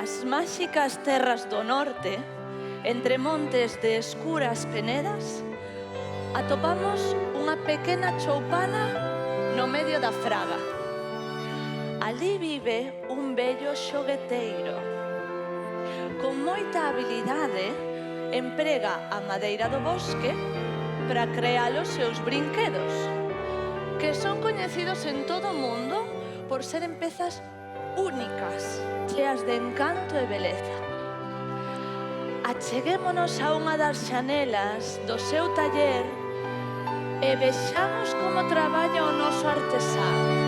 nas máxicas terras do norte, entre montes de escuras penedas, atopamos unha pequena choupana no medio da fraga. Ali vive un vello xogueteiro. Con moita habilidade, emprega a madeira do bosque para crear os seus brinquedos, que son coñecidos en todo o mundo por seren pezas únicas, cheas de encanto e beleza. Acheguémonos a unha das xanelas do seu taller e vexamos como traballa o noso artesán.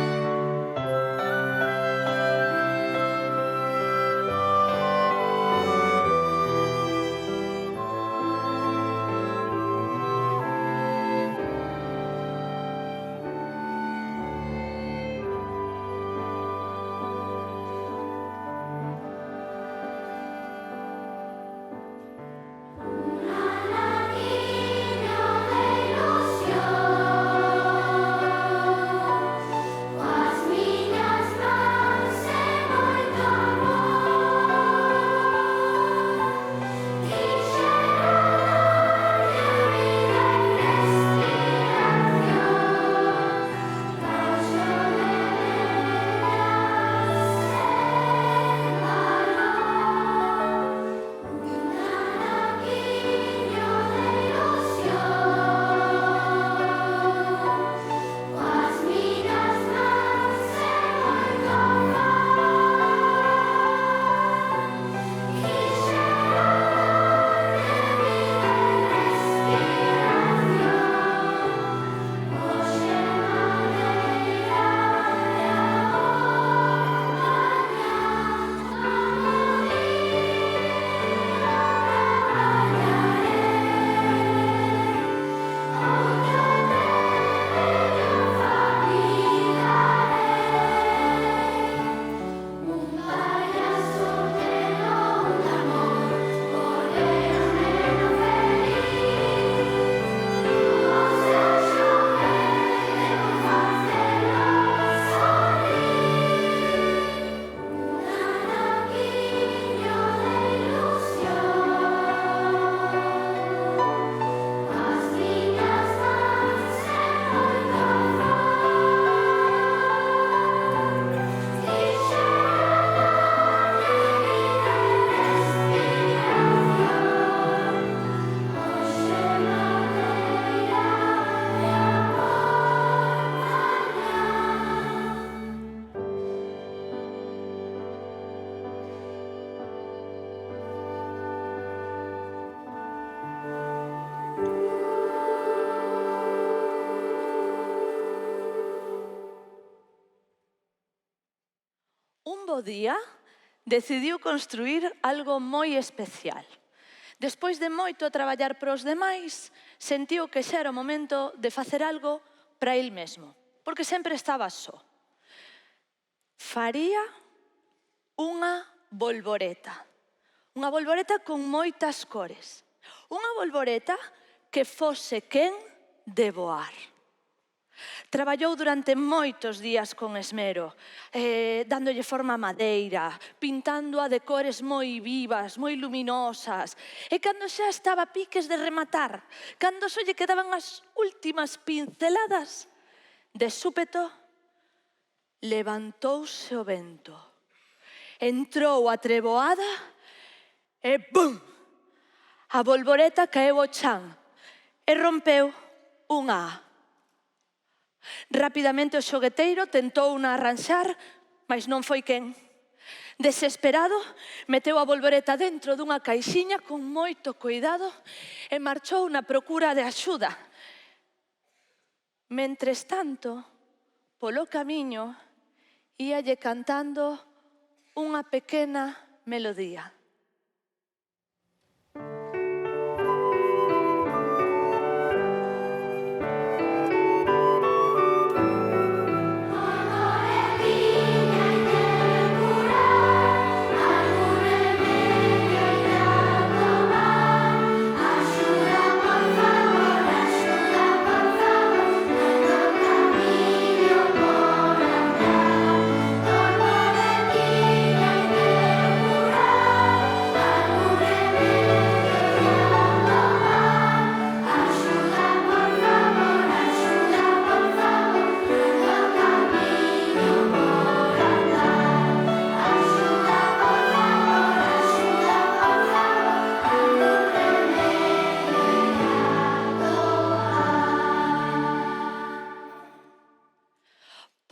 Un bo día, decidiu construir algo moi especial. Despois de moito traballar pros demais, sentiu que xa era o momento de facer algo para el mesmo, porque sempre estaba só. Faría unha bolboreta con moitas cores. Unha bolboreta que fose quen de voar. Traballou durante moitos días con esmero, dándolle forma a madeira, pintándoa de cores moi vivas, moi luminosas. E cando xa estaba a piques de rematar, cando só lle quedaban as últimas pinceladas, de súpeto, levantouse o vento. Entrou a treboada e bum! A bolboreta caeu ao chan e rompeu unha A. Rapidamente o xogueteiro tentou arranxar, mas non foi quen. Desesperado, meteu a bolboreta dentro dunha caixiña con moito cuidado e marchou na procura de axuda. Mentres tanto, polo camiño, íalle cantando unha pequena melodía. Por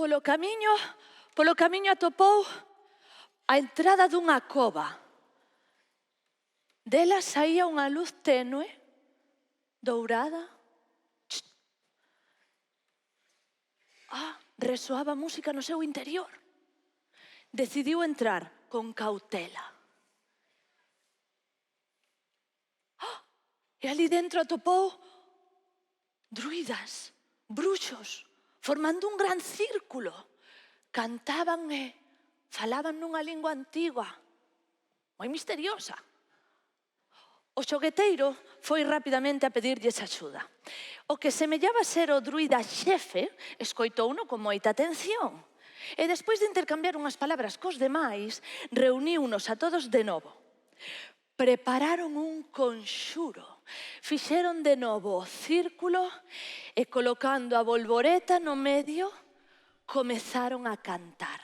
Polo camiño atopou a entrada dunha cova. Dela saía unha luz tenue, dourada. Resoaba música no seu interior. Decidiu entrar con cautela. E ali dentro atopou druidas, bruxos, formando un gran círculo. Cantaban e falaban nunha lingua antigua, moi misteriosa. O xogueteiro foi rapidamente a pedirlles axuda. O que semellaba ser o druida xefe escoitouno con moita atención. E despois de intercambiar unhas palabras cos demais, reuniunos a todos de novo. Prepararon un conxuro, fixeron de novo o círculo e colocando a bolboreta no medio, comezaron a cantar.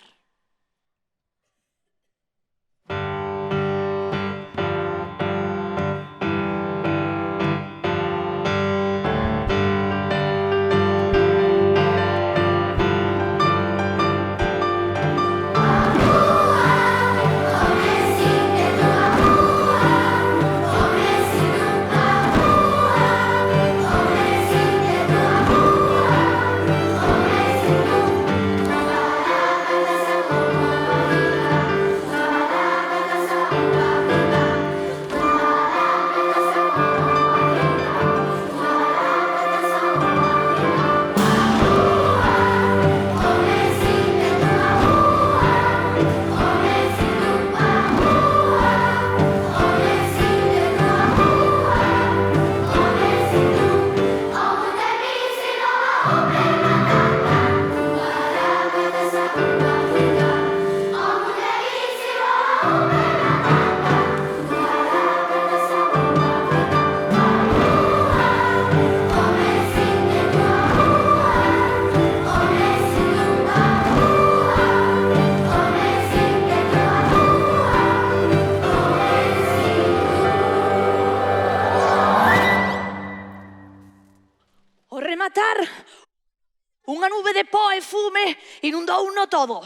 Unha nube de pó e fume inundouno todo.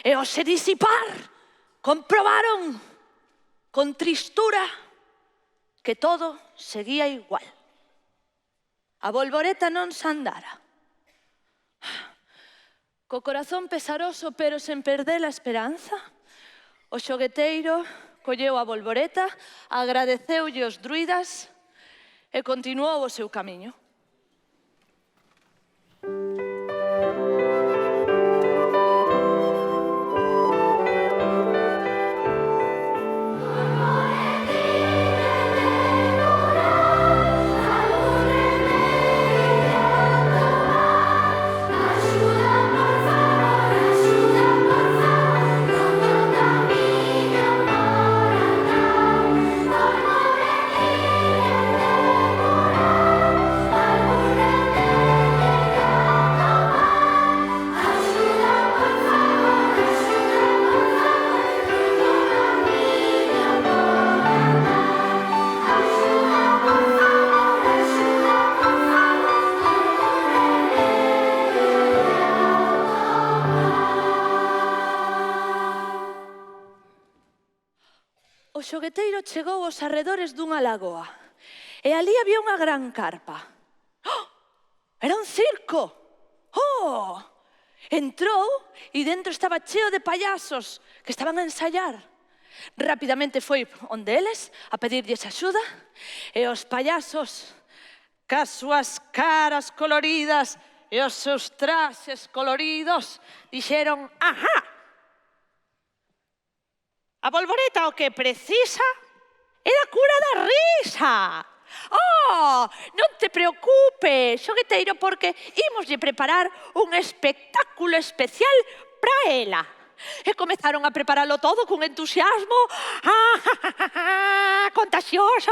E ao se disipar, comprobaron con tristura que todo seguía igual. A bolboreta non se andara. Co corazón pesaroso, pero sen perder a esperanza, o xogueteiro colleu a bolboreta, agradeceulle os druidas e continuou o seu camiño. O xogueteiro chegou aos arredores dunha lagoa e ali había unha gran carpa. Era un circo! Entrou e dentro estaba cheo de payasos que estaban a ensaiar. Rapidamente foi onde eles a pedirlles axuda e os payasos, cas súas caras coloridas e os seus traxes coloridos, dixeron: «Ajá! A bolboreta o que precisa é da cura da risa. Non te preocupes, xogueteiro, porque ímoslle preparar un espectáculo especial para ela». E comezaron a preparalo todo con entusiasmo contagioso.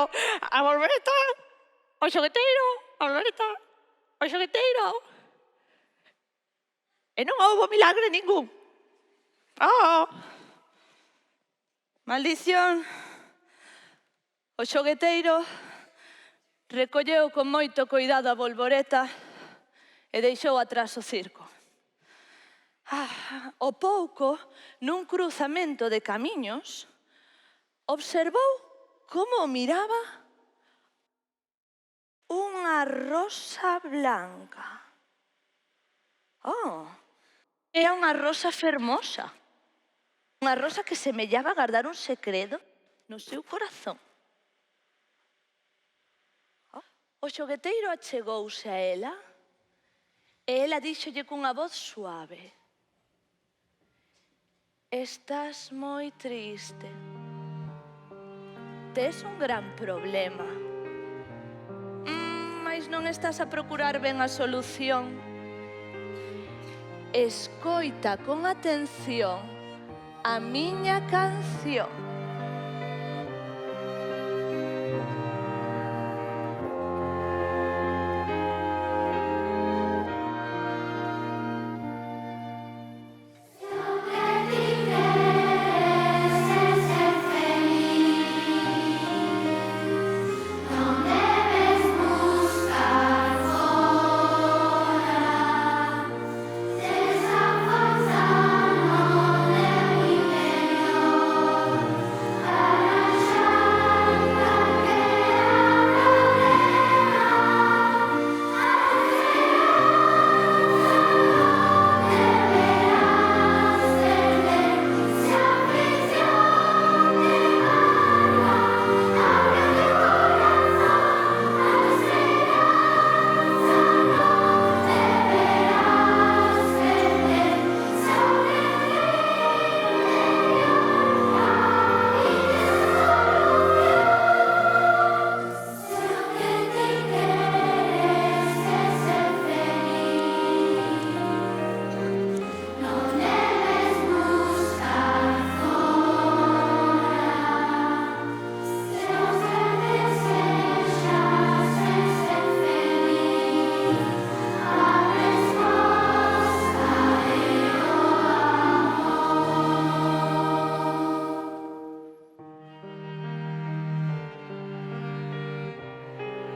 xogueteiro, a volvoreta, o xogueteiro, a volvoreta, o xogueteiro. E non houbo milagre ningún. Oh. Maldición. O xogueteiro recolleu con moito cuidado a volvoreta e deixou atrás o circo. O pouco, nun cruzamento de camiños, observou como miraba unha rosa blanca. Oh, era unha rosa fermosa. Unha rosa que semellaba guardar un segredo no seu corazón. O xogueteiro achegouse a ela e ela díxolle cunha voz suave: estás moi triste. Tes un gran problema. Mais non estás a procurar ben a solución. Escoita con atención a miña canción.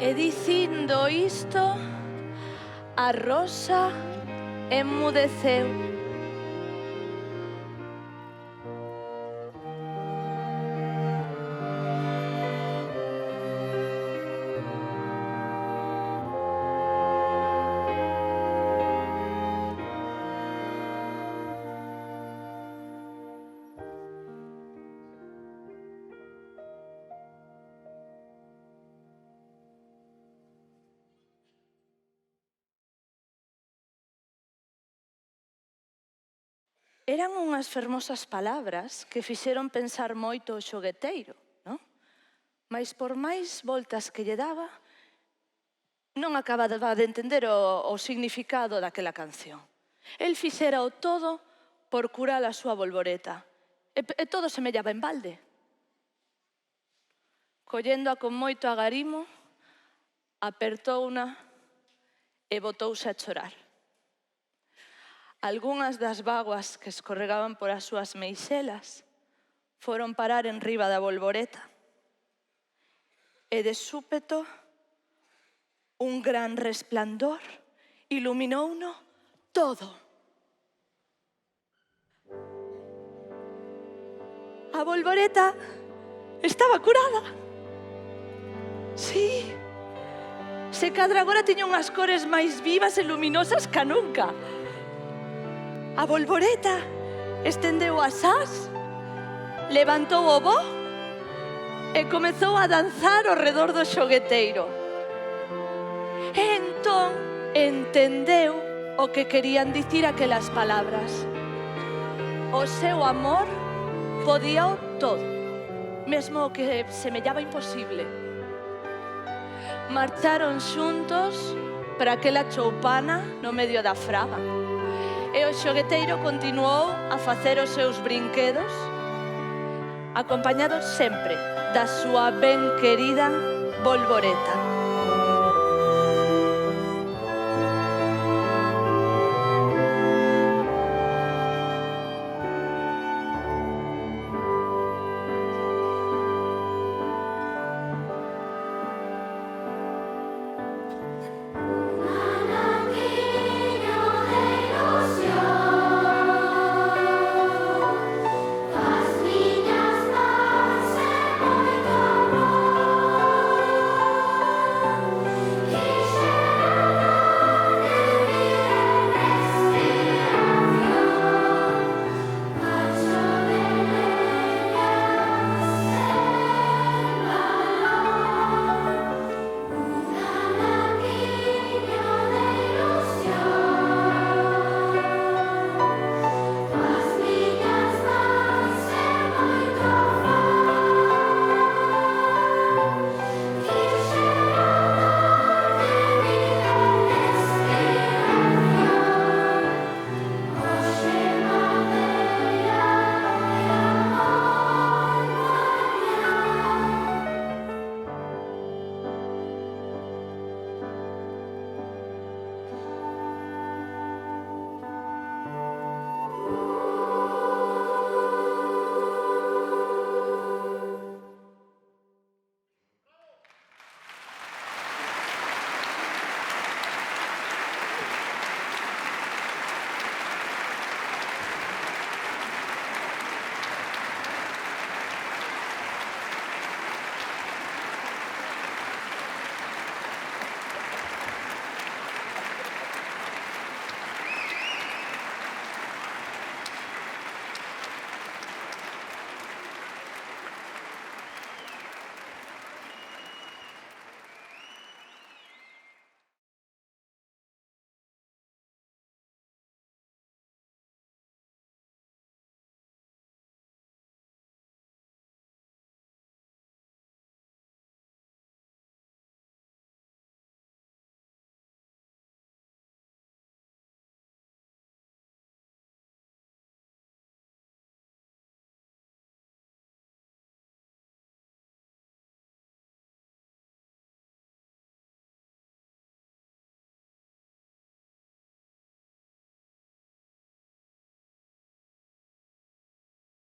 E dicindo isto, a rosa enmudeceu. Eran unhas fermosas palabras que fixeron pensar moito o xogueteiro, non? Mais por máis voltas que lle daba, non acababa de entender o significado daquela canción. El fixera o todo por curar a súa volvoreta, e todo semellaba en balde. Colléndoa con moito agarimo, apertouna e botouse a chorar. Algúnas das vaguas que escorregaban por as súas meixelas foron parar en riba da volvoreta. E de súpeto, un gran resplandor iluminouno todo. A volvoreta estaba curada. Sí, se cadra agora tiña unhas cores máis vivas e luminosas ca nunca. A volvoreta estendeu as ás, levantou o voo e comezou a danzar ao redor do xogueteiro. E entón entendeu o que querían dicir aquelas palabras. O seu amor podíao todo, mesmo o que semellaba imposible. Marcharon xuntos para aquela choupana no medio da fraga. E o xogueteiro continuou a facer os seus brinquedos acompañados sempre da súa ben querida Volvoreta.